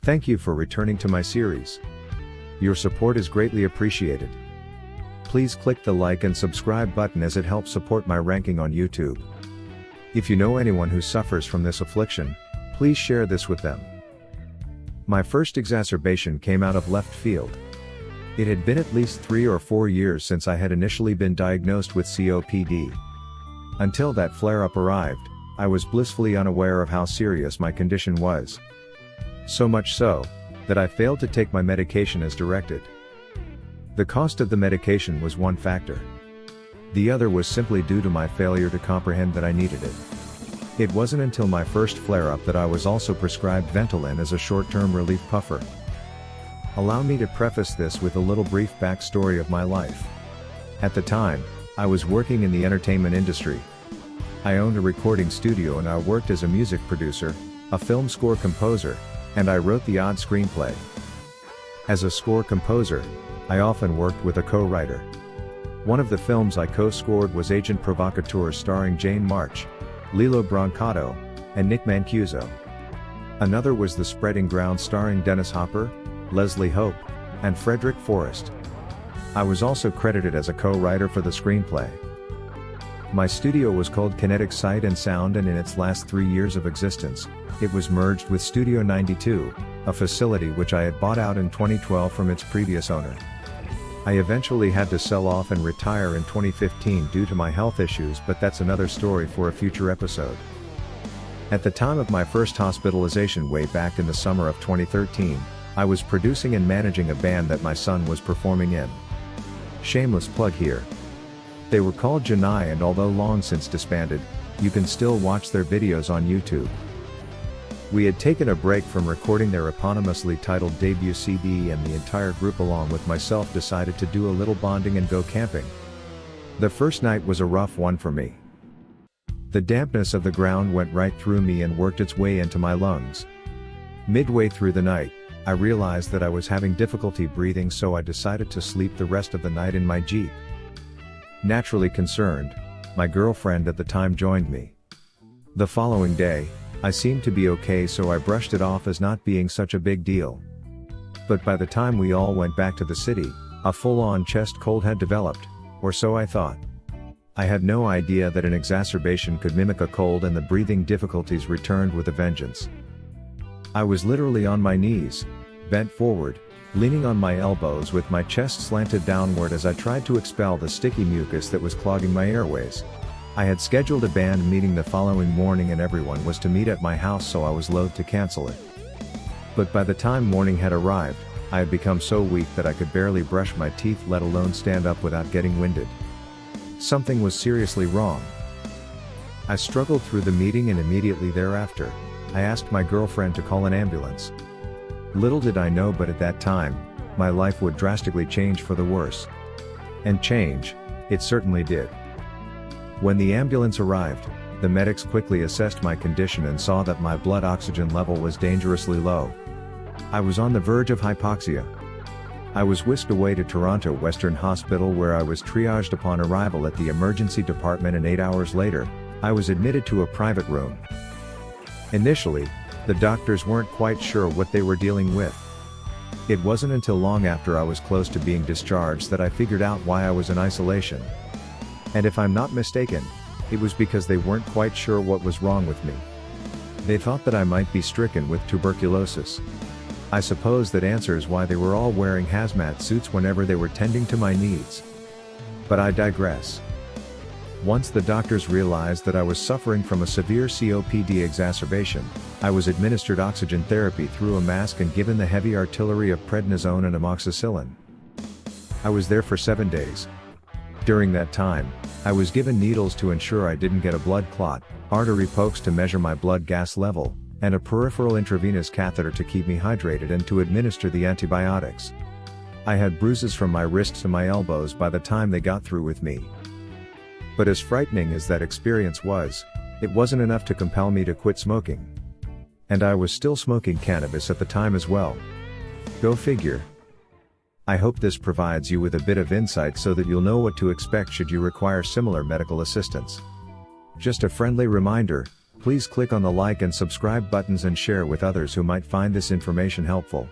Thank you for returning to my series. Your support is greatly appreciated. Please click the like and subscribe button as it helps support my ranking on YouTube. If you know anyone who suffers from this affliction, please share this with them. My first exacerbation came out of left field. It had been at least 3 or 4 years since I had initially been diagnosed with COPD. Until that flare-up arrived, I was blissfully unaware of how serious my condition was. So much so, that I failed to take my medication as directed. The cost of the medication was one factor. The other was simply due to my failure to comprehend that I needed it. It wasn't until my first flare-up that I was also prescribed Ventolin as a short-term relief puffer. Allow me to preface this with a little brief backstory of my life. At the time, I was working in the entertainment industry. I owned a recording studio and I worked as a music producer, a film score composer, and I wrote the odd screenplay. As a score composer, I often worked with a co-writer. One of the films I co-scored was Agent Provocateur starring Jane March, Lilo Brancato, and Nick Mancuso. Another was The Spreading Ground starring Dennis Hopper, Leslie Hope, and Frederick Forrest. I was also credited as a co-writer for the screenplay. My studio was called Kinetic Sight and Sound, and in its last 3 years of existence, it was merged with Studio 92, a facility which I had bought out in 2012 from its previous owner. I eventually had to sell off and retire in 2015 due to my health issues, but that's another story for a future episode. At the time of my first hospitalization way back in the summer of 2013, I was producing and managing a band that my son was performing in. Shameless plug here. They were called Janai, and although long since disbanded, you can still watch their videos on YouTube. We had taken a break from recording their eponymously titled debut CD, and the entire group along with myself decided to do a little bonding and go camping. The first night was a rough one for me. The dampness of the ground went right through me and worked its way into my lungs. Midway through the night, I realized that I was having difficulty breathing, so I decided to sleep the rest of the night in my Jeep. Naturally concerned, my girlfriend at the time joined me. The following day, I seemed to be okay, so I brushed it off as not being such a big deal. But by the time we all went back to the city, a full-on chest cold had developed, or so I thought. I had no idea that an exacerbation could mimic a cold, and the breathing difficulties returned with a vengeance. I was literally on my knees, bent forward, leaning on my elbows with my chest slanted downward as I tried to expel the sticky mucus that was clogging my airways. I had scheduled a band meeting the following morning and everyone was to meet at my house, so I was loath to cancel it. But by the time morning had arrived, I had become so weak that I could barely brush my teeth, let alone stand up without getting winded. Something was seriously wrong. I struggled through the meeting, and immediately thereafter, I asked my girlfriend to call an ambulance. Little did I know, but at that time, my life would drastically change for the worse. And change, it certainly did. When the ambulance arrived, the medics quickly assessed my condition and saw that my blood oxygen level was dangerously low. I was on the verge of hypoxia. I was whisked away to Toronto Western Hospital, where I was triaged upon arrival at the emergency department, and 8 hours later, I was admitted to a private room. Initially, the doctors weren't quite sure what they were dealing with. It wasn't until long after I was close to being discharged that I figured out why I was in isolation. And if I'm not mistaken, it was because they weren't quite sure what was wrong with me. They thought that I might be stricken with tuberculosis. I suppose that answers why they were all wearing hazmat suits whenever they were tending to my needs. But I digress. Once the doctors realized that I was suffering from a severe COPD exacerbation, I was administered oxygen therapy through a mask and given the heavy artillery of prednisone and amoxicillin. I was there for 7 days. During that time, I was given needles to ensure I didn't get a blood clot, artery pokes to measure my blood gas level, and a peripheral intravenous catheter to keep me hydrated and to administer the antibiotics. I had bruises from my wrists to my elbows by the time they got through with me. But as frightening as that experience was, it wasn't enough to compel me to quit smoking. And I was still smoking cannabis at the time as well. Go figure. I hope this provides you with a bit of insight so that you'll know what to expect should you require similar medical assistance. Just a friendly reminder, Please click on the like and subscribe buttons and share with others who might find this information helpful.